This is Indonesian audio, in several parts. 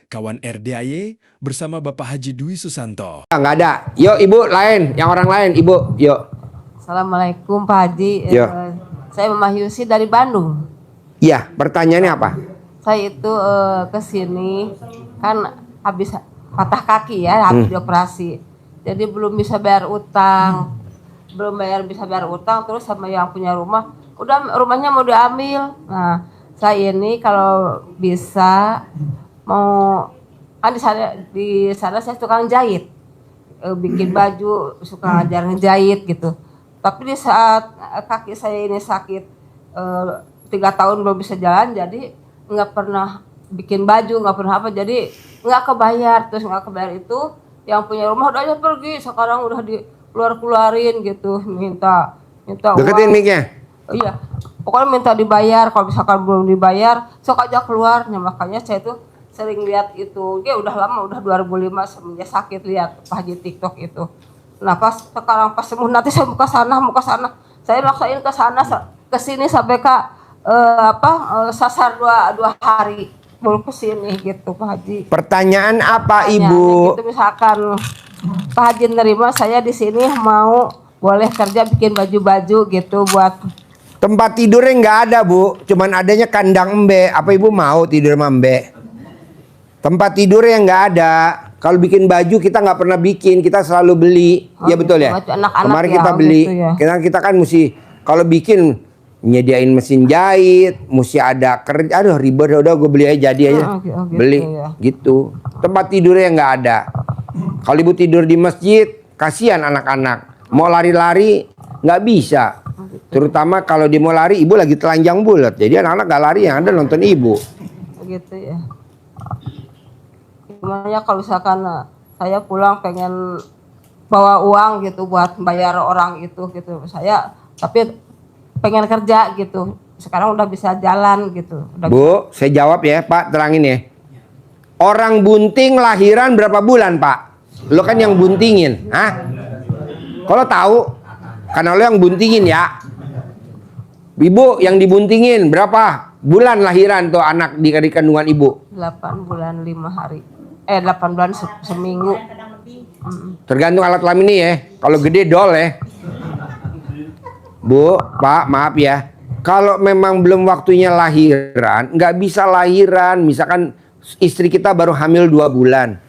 kawan RDAY bersama Bapak Haji Dwi Susanto. Nggak ada. Yuk ibu lain, yang orang lain ibu. Yuk. Assalamualaikum Pak Haji. Yo. Saya Mama Yusi dari Bandung. Iya, pertanyaannya apa? Saya itu ke sini kan habis patah kaki ya, habis dioperasi. Jadi belum bisa bayar utang. Bisa bayar utang, terus sama yang punya rumah, udah rumahnya mau diambil. Nah, saya ini kalau bisa mau kan di sana saya tukang jahit. Bikin baju, suka ngajar ngejahit gitu. Tapi di saat kaki saya ini sakit 3 tahun belum bisa jalan, jadi nggak pernah bikin baju, nggak pernah apa, jadi nggak kebayar. Terus nggak kebayar itu yang punya rumah udah aja pergi, sekarang udah keluarin gitu, minta Deketin uang. mic-nya. Iya, pokoknya minta dibayar. Kalau misalkan belum dibayar, sok aja keluar. Nah, makanya saya tuh sering lihat itu, ya udah lama, udah 2005 semenjak sakit lihat Pak Haji TikTok itu. Nah pas sekarang pas sembuh nanti saya muka sana, saya maksain ke sana ke sini sampai sasar dua hari baru ke sini gitu Pak Haji. Pertanyaan apa Pertanyaannya ibu? gitu, misalkan Pak Haji nerima saya di sini mau boleh kerja bikin baju-baju gitu buat Tempat tidurnya nggak ada bu, cuman adanya kandang embe. Apa ibu mau tidur sama embe? Tempat tidurnya nggak ada. Kalau bikin baju kita nggak pernah bikin, kita selalu beli. Oh, Ya betul ya. anak-anak Kemarin ya, kita beli. gitu ya. Kita kan mesti kalau bikin nyediain mesin jahit, mesti ada kerja. Aduh ribet, udah gue beli aja jadi aja. gitu Beli ya. gitu. Tempat tidurnya nggak ada. Kalau ibu tidur di masjid, kasihan anak-anak. Mau lari-lari nggak bisa. Terutama kalau dia mau lari, ibu lagi telanjang bulat. Jadi anak-anak nggak lari, yang ada nonton ibu. Begitu ya. Gimana kalau misalkan saya pulang pengen bawa uang gitu buat bayar orang itu gitu. Saya tapi pengen kerja gitu. Sekarang udah bisa jalan gitu. Bu, saya jawab ya, Pak, terangin ya. Orang bunting lahiran berapa bulan, Pak? Lo kan yang buntingin, hah? Kalau tahu, karena lo yang buntingin ya. Ibu yang dibuntingin berapa bulan lahiran tuh anak di kandungan ibu? 8 bulan 5 hari. 8 bulan seminggu. Tergantung alat kelamin nih ya. Kalau gede dol ya. Bu, Pak, maaf ya. Kalau memang belum waktunya lahiran, nggak bisa lahiran. Misalkan istri kita baru hamil 2 bulan.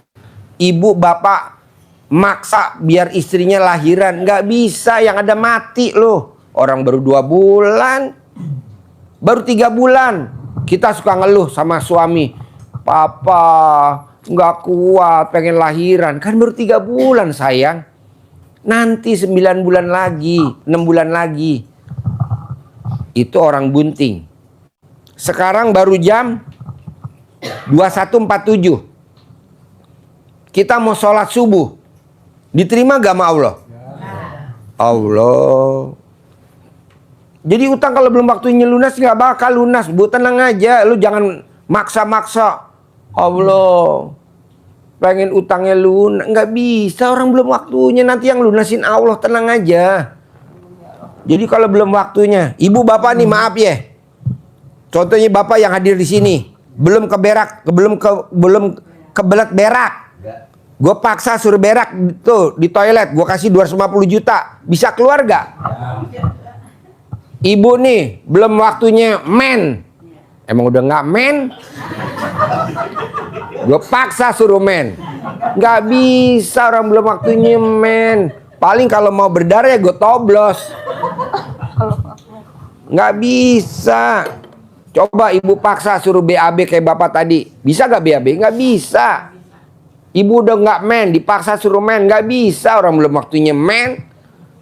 Ibu, bapak maksa biar istrinya lahiran. Nggak bisa, yang ada mati loh. Orang baru 2 bulan. Baru 3 bulan. Kita suka ngeluh sama suami. Papa, nggak kuat, pengen lahiran. Kan baru 3 bulan sayang. Nanti 9 bulan lagi, 6 bulan lagi. Itu orang bunting. Sekarang baru jam 21.47. Kita mau sholat subuh. Diterima gak sama Allah? Allah. Jadi utang kalau belum waktunya lunas gak bakal lunas. Bu, tenang aja. Lu jangan maksa-maksa. Allah. Pengen utangnya lunas. Nggak bisa, orang belum waktunya. Nanti yang lunasin Allah, tenang aja. Jadi kalau belum waktunya. Ibu bapak nih maaf ya. Contohnya bapak yang hadir di sini. Belum ke berak. Belum kebelet berak. Gue paksa suruh berak tuh di toilet. Gue kasih 250 juta. Bisa keluar gak? Ibu nih belum waktunya men. Emang udah gak men? Gue paksa suruh men. Gak bisa, orang belum waktunya men. Paling kalau mau berdarah ya gue toblos. Gak bisa. Coba ibu paksa suruh BAB kayak bapak tadi. Bisa gak BAB? Gak bisa. Ibu udah gak men, dipaksa suruh men. Gak bisa, orang belum waktunya men.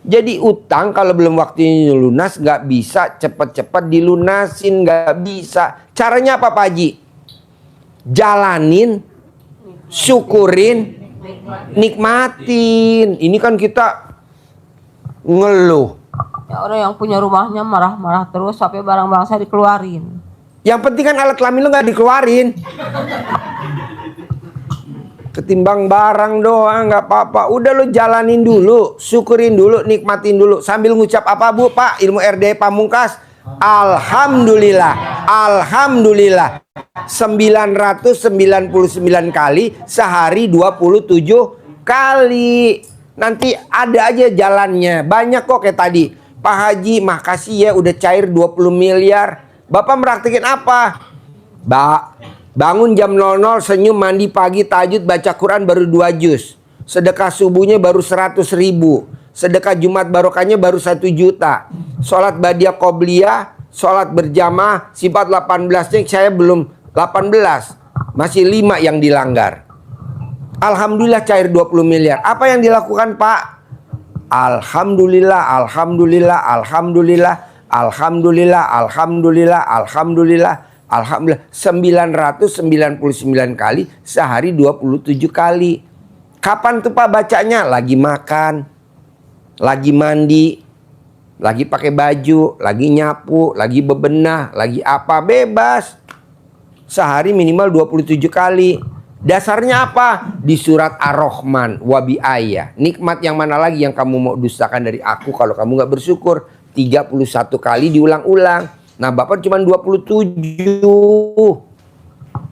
Jadi utang kalau belum waktunya lunas gak bisa cepet-cepet dilunasin, gak bisa. Caranya apa Pak Haji? Jalanin, syukurin, nikmatin. Ini kan kita ngeluh. Ya, orang yang punya rumahnya marah-marah terus sampai barang-barang saya dikeluarin. Yang penting kan alat kelamin lo gak dikeluarin. Ketimbang barang doang nggak apa-apa. Udah lo jalanin dulu, syukurin dulu, nikmatin dulu. Sambil ngucap apa Bu, Pak? Ilmu RD Pamungkas. Alhamdulillah. Alhamdulillah. 999 kali sehari 27 kali. Nanti ada aja jalannya. Banyak kok kayak tadi. Pak Haji, makasih ya udah cair 20 miliar. Bapak meraktekin apa? Bangun jam 00, senyum, mandi pagi, tahajud, baca Quran baru 2 juz. Sedekah subuhnya baru 100.000. Sedekah Jumat barokahnya baru 1 juta. Sholat badiah qobliyah, sholat berjamaah, sifat 18-nya saya belum 18. Masih 5 yang dilanggar. Alhamdulillah cair 20 miliar. Apa yang dilakukan Pak? Alhamdulillah, alhamdulillah, alhamdulillah, alhamdulillah, alhamdulillah, alhamdulillah, alhamdulillah. 999 kali sehari 27 kali. Kapan tuh Pak bacanya? Lagi makan, lagi mandi, lagi pakai baju, lagi nyapu, lagi bebenah, lagi apa, bebas. Sehari minimal 27 kali. Dasarnya apa? Di surat Ar-Rahman, wabi ayah. Nikmat yang mana lagi yang kamu mau dustakan dari aku kalau kamu nggak bersyukur? 31 kali diulang-ulang. Nah Bapak cuma 27.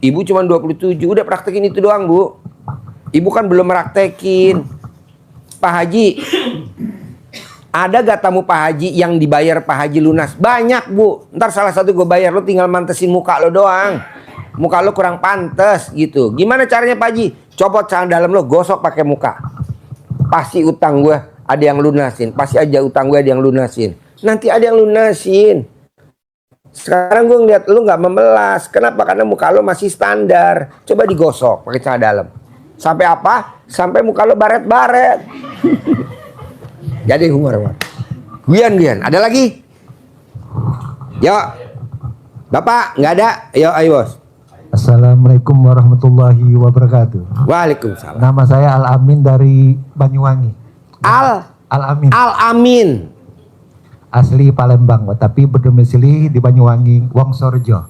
Ibu cuma 27. Udah praktekin itu doang Bu. Ibu kan belum praktekin. Pak Haji, ada gak tamu Pak Haji yang dibayar Pak Haji lunas? Banyak Bu. Ntar salah satu gue bayar, lo tinggal mantesin muka lo doang. Muka lo kurang pantes gitu. Gimana caranya Pak Haji? Copot celana dalam lo, gosok pakai muka. Pasti utang gue ada yang lunasin. Pasti aja utang gue ada yang lunasin. Nanti ada yang lunasin. Sekarang gue ngeliat lo nggak memelas. Kenapa? Karena muka lo masih standar. Coba digosok pakai celana dalam. Sampai apa? Sampai muka lo baret-baret. Jadi humor. Gian. Ada lagi? Yuk. Bapak nggak ada? Yuk ayo bos. Assalamualaikum warahmatullahi wabarakatuh. Waalaikumsalam. Nama saya Al Amin dari Banyuwangi. Al Amin. Al Amin. Asli Palembang, tapi berdomisili di Banyuwangi, Wongsorejo.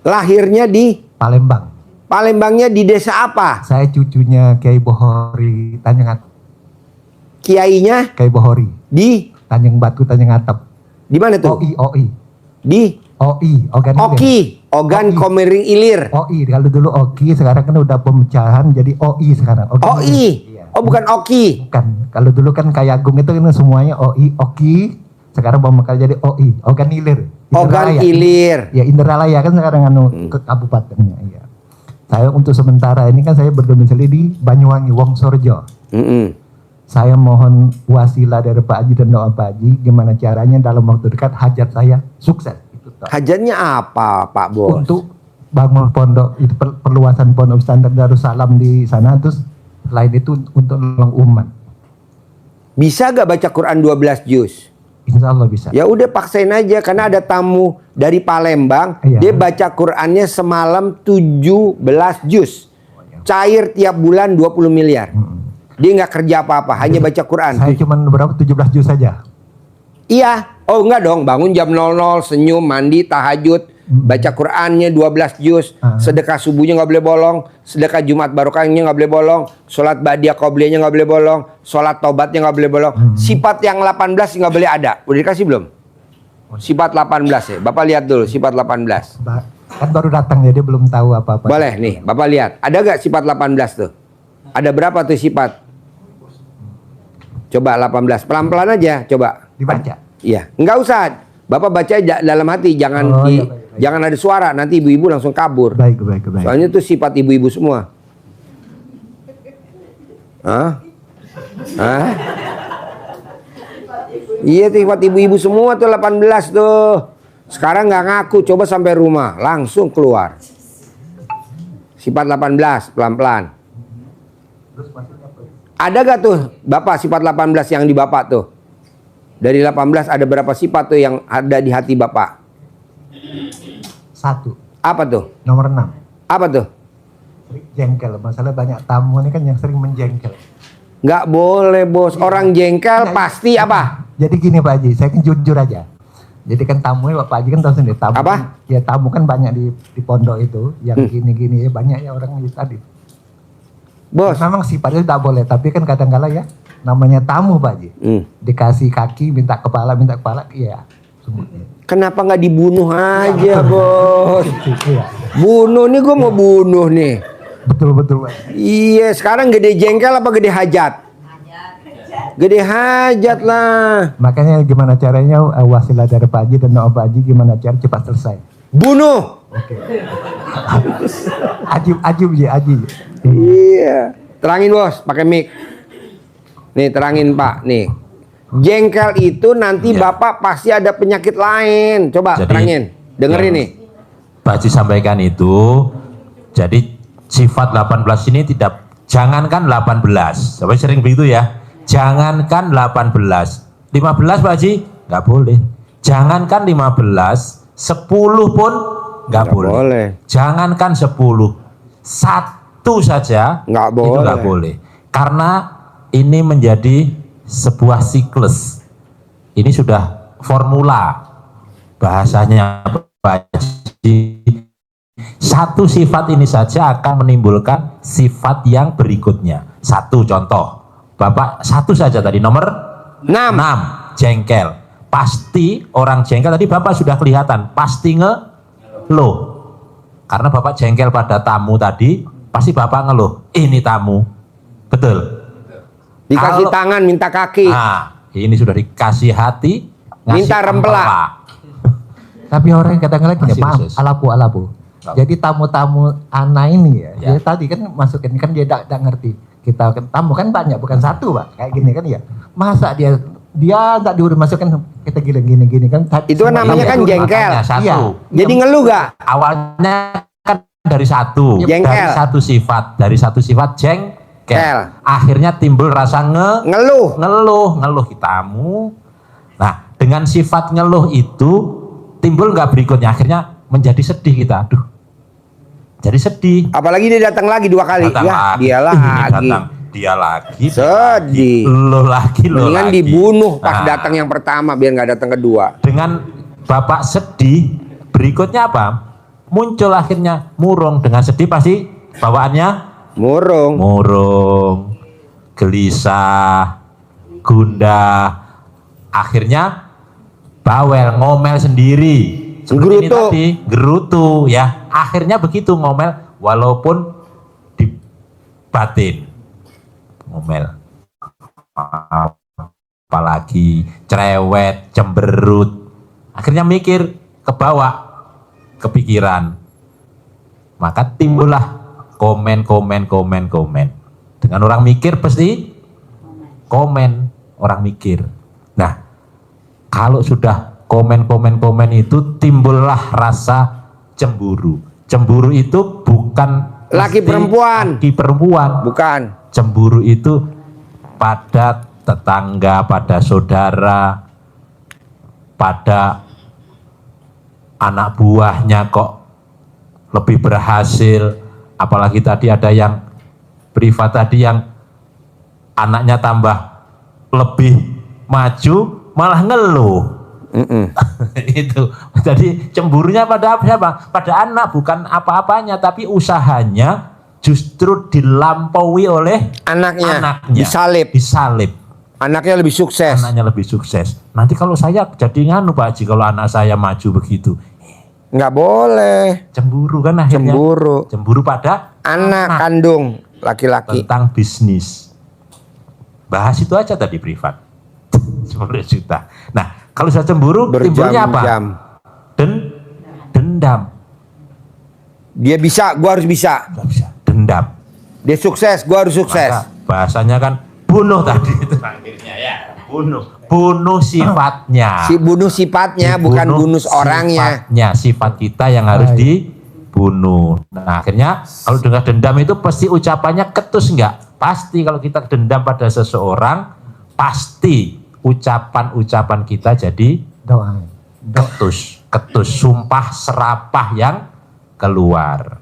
Lahirnya di Palembang. Palembangnya di desa apa? Saya cucunya Kiai Bohori Tanjung Atap. Kiainya Kiai Bohori di Tanjung Batu Tanjung Atap. di mana tuh? OI. Di Ogan Ogan Komering Ilir. OI, kalau dulu OKI, sekarang kan udah pemecahan jadi OI sekarang. OI. Iya. Oh bukan Oki. Bukan. Kalau dulu kan kayak Agung itu kan semuanya OI, OKI. Sekarang bakal jadi OI, Ogan Ilir. Ogan Ilir. Ya Indralaya kan sekarang ke kabupatennya. Iya. Saya untuk sementara ini kan saya berdomisili di Banyuwangi, Wongsorejo. Saya mohon wasilah dari Pak Haji dan doa Pak Haji, gimana caranya dalam waktu dekat hajat saya sukses. Hajatnya apa Pak Bos? Untuk bangun pondok, itu perluasan pondok standar Darussalam di sana, terus selain itu untuk nolong umat. Bisa gak baca Quran 12 juz? Insya Allah bisa. Ya udah paksain aja, karena ada tamu dari Palembang, iya. Dia baca Qurannya semalam 17 juz. Cair tiap bulan 20 miliar. Dia nggak kerja apa-apa, hanya baca Quran. Saya cuma berapa 17 juz saja. Iya. Oh enggak dong, bangun jam 00, senyum, mandi, tahajud, baca Qurannya 12 juz, sedekah subuhnya nggak boleh bolong, sedekah Jumat barokahnya nggak boleh bolong, sholat badiah qobliyahnya nggak boleh bolong, sholat taubatnya nggak boleh bolong. Sifat yang 18 nggak boleh ada. Udah dikasih belum? Sifat 18 ya. Bapak lihat dulu sifat 18. Kan baru datang jadi belum tahu apa-apa. Boleh nih, Bapak lihat. Ada gak sifat 18 tuh? Ada berapa tuh sifat? Coba 18, pelan-pelan aja, coba. Dibaca. Iya, nggak usah. Bapak baca dalam hati, jangan iya, baik. jangan ada suara, nanti ibu-ibu langsung kabur. Baik. Soalnya itu sifat ibu-ibu semua. Hah? Iya, sifat ibu-ibu semua tuh 18 tuh. Sekarang nggak ngaku, coba sampai rumah, langsung keluar. Sifat 18, pelan-pelan. Ada gak tuh Bapak sifat 18 yang di Bapak tuh? Dari 18 ada berapa sifat tuh yang ada di hati Bapak? 1. Apa tuh? Nomor 6. Apa tuh? Jengkel. Masalah banyak tamu ini kan yang sering menjengkel. Nggak boleh bos. Orang jengkel pasti apa? Jadi gini Pak Haji, saya kan jujur aja. Jadi kan tamunya Pak Haji kan tahu sendiri. Tamu Apa? Kan, ya tamu kan banyak di pondok itu. Yang gini-gini ya banyak ya orang itu tadi. Bos. Memang sifatnya tidak boleh. Tapi kan kadang-kala ya. Namanya tamu Pak Haji. Dikasih kaki minta kepala iya. Semuanya. Kenapa nggak dibunuh aja, Bos? Iya. Bunuh nih, gue mau bunuh nih. Betul Pak. Iya, sekarang gede jengkel apa gede hajat? Gede hajat lah. Makanya gimana caranya wasilah dari Pak Haji dan doa Pak Haji gimana cara cepat selesai. Bunuh. Oke. Aji. Iya. Terangin, Bos, pakai mic. Nih, terangin, Pak. Nih. Jengkel itu nanti Iya. Bapak pasti ada penyakit lain. Coba Jadi, terangin. Dengerin yang nih. Pak Haji sampaikan itu, jadi sifat 18 ini jangankan 18, sampai sering begitu ya, jangankan 18, 15 Pak Haji, nggak boleh. Jangankan 15, 10 pun nggak boleh. Jangankan 10, 1 saja Nggak itu boleh. nggak boleh. Karena ini menjadi sebuah siklus. Ini sudah formula bahasanya Pak Haji. Satu sifat ini saja akan menimbulkan sifat yang berikutnya. Satu contoh, Bapak satu saja tadi nomor 6, jengkel. Pasti orang jengkel tadi Bapak sudah kelihatan, pasti ngeluh. Karena Bapak jengkel pada tamu tadi, pasti Bapak ngeluh, ini tamu. Betul. Dikasih Kalau- tangan, minta kaki. Nah, ini sudah dikasih hati, ngasih Minta rempela. Tapi orang kadang-kadang gini, Masih maaf, khusus. alapu. Apa? Jadi tamu-tamu anak ini ya, Ya. dia tadi kan masukin kan dia tidak ngerti. Kita kan tamu kan banyak, bukan satu Pak, kayak gini kan ya. Masa dia nggak diurus masukin kita gini kan. Itu kan semua namanya ini kan diurus. jengkel. Makanya satu. Iya. Jadi ngeluh gak? Awalnya kan dari satu, Jengkel. dari satu sifat jengkel. Akhirnya timbul rasa Ngeluh. ngeluh tamu. Nah, dengan sifat ngeluh itu timbul nggak berikutnya, akhirnya menjadi sedih kita. Aduh, jadi sedih. Apalagi dia datang lagi 2 kali. Datang Ya, lagi. dia Ini lagi. datang, dia lagi. Sedih. Lo lagi. Mendingan dibunuh pas Nah, datang yang pertama biar nggak datang kedua. dengan Bapak sedih, berikutnya apa? Muncul akhirnya murung. Dengan sedih pasti bawaannya Murung. gelisah, gundah, akhirnya bawel, ngomel sendiri. Seperti ini Gerutu. tadi, gerutu ya. Akhirnya begitu ngomel walaupun di batin. Ngomel. Apalagi cerewet, cemberut. Akhirnya mikir kebawa kepikiran. Maka timbullah komen. Dengan orang mikir pasti komen, orang mikir. Nah, kalau sudah komen itu timbullah rasa cemburu. Cemburu itu bukan Laki mesti perempuan. laki perempuan. Bukan. Cemburu itu pada tetangga, pada saudara, pada anak buahnya kok lebih berhasil. Apalagi tadi ada yang privat tadi yang anaknya tambah lebih maju malah ngeluh. Itu jadi cemburunya pada siapa? Pada anak, bukan apa-apanya, tapi usahanya justru dilampaui oleh Anaknya. anaknya. Disalib. Anaknya lebih sukses. Anaknya lebih sukses. Nanti kalau saya jadi nganu Pak Haji, kalau anak saya maju begitu, Nggak boleh. cemburu kan akhirnya. Cemburu pada Anak kandung laki-laki. tentang bisnis. Bahas itu aja tadi privat. 10 juta. Nah, kalau sudah cemburu timbulnya apa? Berjam-jam. Dendam. Dia bisa, gua harus bisa. Nggak bisa. Dendam. Dia sukses, gua harus sukses. Maka bahasanya kan bunuh tadi itu akhirnya ya. Bunuh sifatnya. Si bunuh sifatnya, bukan bunuh orangnya. Sifatnya, sifat kita yang harus dibunuh. Nah, akhirnya kalau dengan dendam itu pasti ucapannya ketus enggak? Pasti kalau kita dendam pada seseorang, pasti ucapan-ucapan kita jadi Doa. ketus, sumpah serapah yang keluar.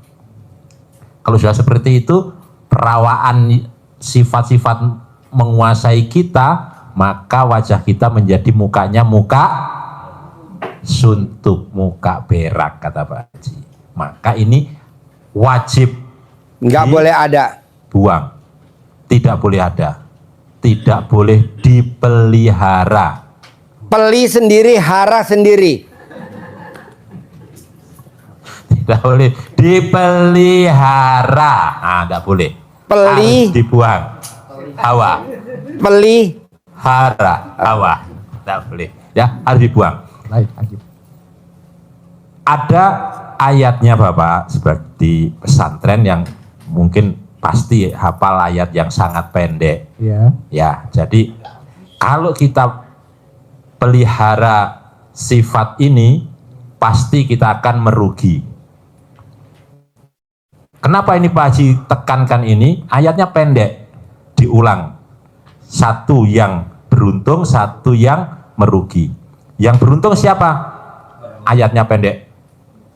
Kalau sudah seperti itu, perawaan sifat-sifat menguasai kita, maka wajah kita menjadi mukanya muka suntuk, muka berak, kata Pak Haji. Maka ini wajib Nggak boleh ada. buang, tidak boleh ada, tidak boleh dipelihara. Peli sendiri, hara sendiri. Tidak boleh. Dipelihara. Nah, tidak boleh. Harus dibuang. Hawa. Pelihara. Hawa. Tidak boleh. Ya, harus dibuang. Baik, Haji. Ada ayatnya Bapak seperti pesantren yang mungkin pasti hafal ayat yang sangat pendek. Ya. Ya, jadi kalau kita pelihara sifat ini, pasti kita akan merugi. Kenapa ini Pak Haji tekankan ini? Ayatnya pendek, diulang. Satu yang beruntung, satu yang merugi. Yang beruntung siapa? Ayatnya pendek.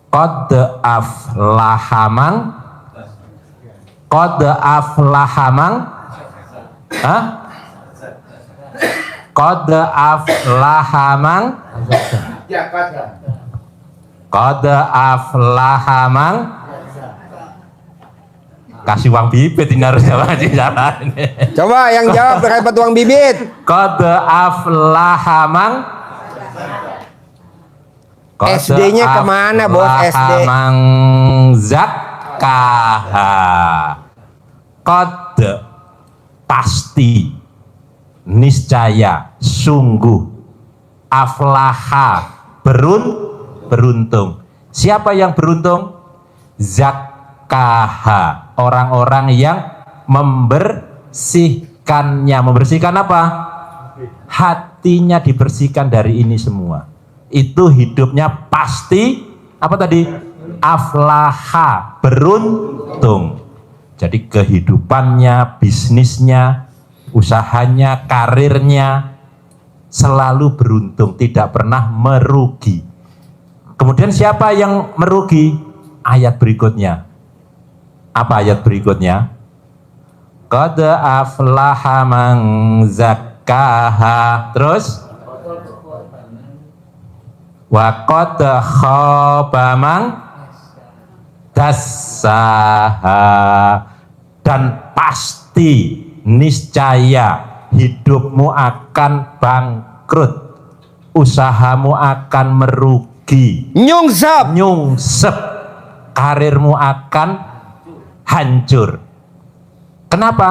Qad aflaha man. Qad aflaha man. Hah? Qad aflaha man. Qad aflaha man. Kasih uang bibit ini harus jawab. Coba yang jawab dapat uang bibit. Qad aflaha man. SD-nya kemana bos? SD. Mang zakkaha. Qad pasti, niscaya, sungguh, aflaha beruntung. Siapa yang beruntung? Zakkaha, orang-orang yang membersihkannya. Membersihkan apa? Hatinya dibersihkan dari ini semua. Itu hidupnya pasti apa tadi? Aflaha, beruntung. Jadi kehidupannya, bisnisnya, usahanya, karirnya selalu beruntung, tidak pernah merugi. Kemudian siapa yang merugi? Ayat berikutnya. Apa ayat berikutnya? Qad aflaha man zakkaha. Terus wa qad khaba man dassaha. Dan pasti, niscaya hidupmu akan bangkrut, usahamu akan merugi, Nyungsep. karirmu akan hancur. Kenapa?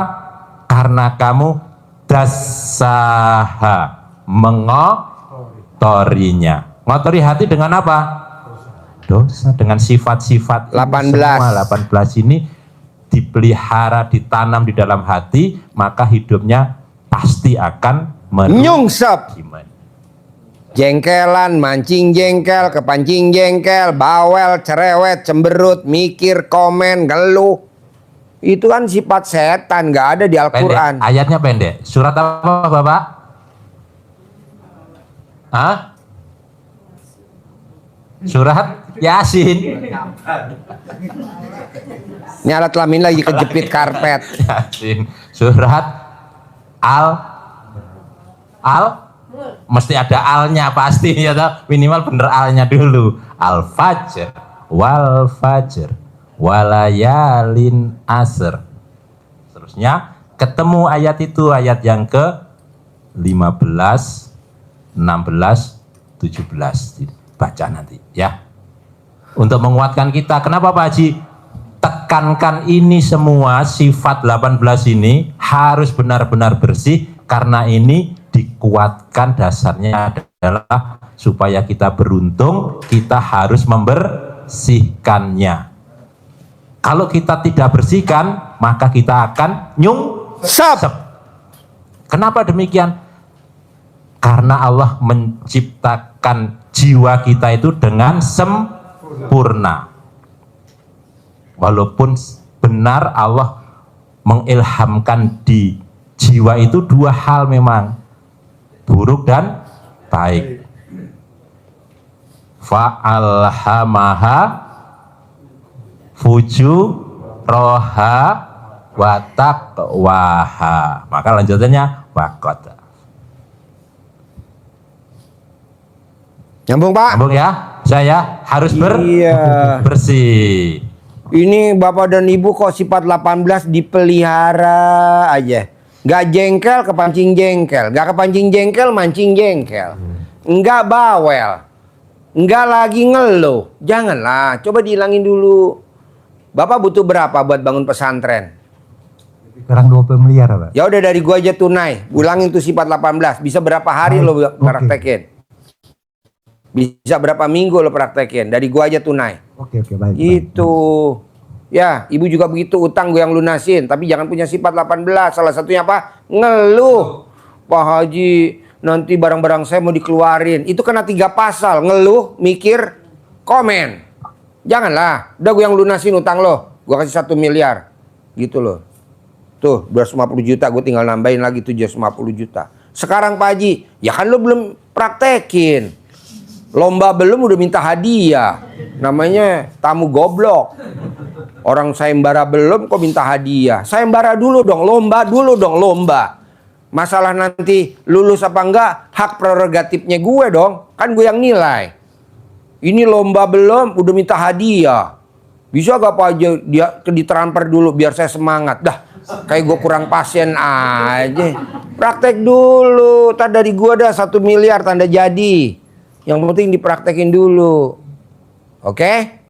Karena kamu dassaha, mengotorinya. Ngotori hati dengan apa? Dosa, dengan sifat-sifat 18. semua 18 ini dipelihara, ditanam di dalam hati, maka hidupnya pasti akan Nyungsep. gimana? Jengkelan, mancing jengkel, kepancing jengkel, bawel, cerewet, cemberut, mikir, komen, geluh. Itu kan sifat setan, nggak ada di Al-Quran. Pendek. Ayatnya pendek. Surat apa Bapak? Hah? Surat Yasin. Ini alat kelamin lagi kejepit karpet. Yasin. Surat mesti ada alnya pasti ya toh, minimal bener alnya dulu. Al-Fajr wal fajr walayalin asr. Terusnya ketemu ayat itu, ayat yang ke 15, 16, 17. Baca nanti ya. Untuk menguatkan kita. Kenapa Pak Haji tekankan ini semua? Sifat 18 ini harus benar-benar bersih, karena ini dikuatkan dasarnya adalah supaya kita beruntung, kita harus membersihkannya. Kalau kita tidak bersihkan, maka kita akan nyungsep. Kenapa demikian? Karena Allah menciptakan jiwa kita itu dengan sempurna. Walaupun benar Allah mengilhamkan di jiwa itu dua hal memang, buruk dan baik. Fa'alhamaha fujuraha wa taqwaha. Maka lanjutannya waqad. Nyambung Pak? Nyambung ya? Saya harus Iya. bersih. Ini Bapak dan Ibu kok sifat 18 dipelihara aja. Nggak jengkel kepancing jengkel, nggak kepancing jengkel mancing jengkel, nggak bawel. Nggak lagi ngeluh. Janganlah, coba dihilangin dulu. Bapak butuh berapa buat bangun pesantren? Kurang 20 miliar Pak. Ya udah dari gua aja tunai. Ulangin tuh sifat 18. Bisa berapa hari Baik, lo oke. praktekin? Bisa berapa minggu lo praktekin? Dari gua aja tunai. Oke baik. Itu. Ya, ibu juga begitu, utang gue yang lunasin, tapi jangan punya sifat 18. Salah satunya apa? Ngeluh. Pak Haji, nanti barang-barang saya mau dikeluarin. Itu kena 3 pasal, ngeluh, mikir, komen. Janganlah, udah gue yang lunasin utang lo. Gue kasih 1 miliar. Gitu loh. Tuh, 250 juta, gue tinggal nambahin lagi 750 juta. Sekarang Pak Haji, ya kan lo belum praktekin. Lomba belum udah minta hadiah. Namanya tamu goblok. Orang sayembara belum kok minta hadiah. Sayembara dulu dong, lomba dulu dong, lomba. Masalah nanti lulus apa enggak, hak prerogatifnya gue dong. Kan gue yang nilai. Ini lomba belum, udah minta hadiah. Bisa gak Pak aja dia ditransfer dulu biar saya semangat. Dah, kayak gue kurang pasien aja. Praktek dulu. Tadi dari gue dah 1 miliar tanda jadi. Yang penting dipraktekin dulu. Oke?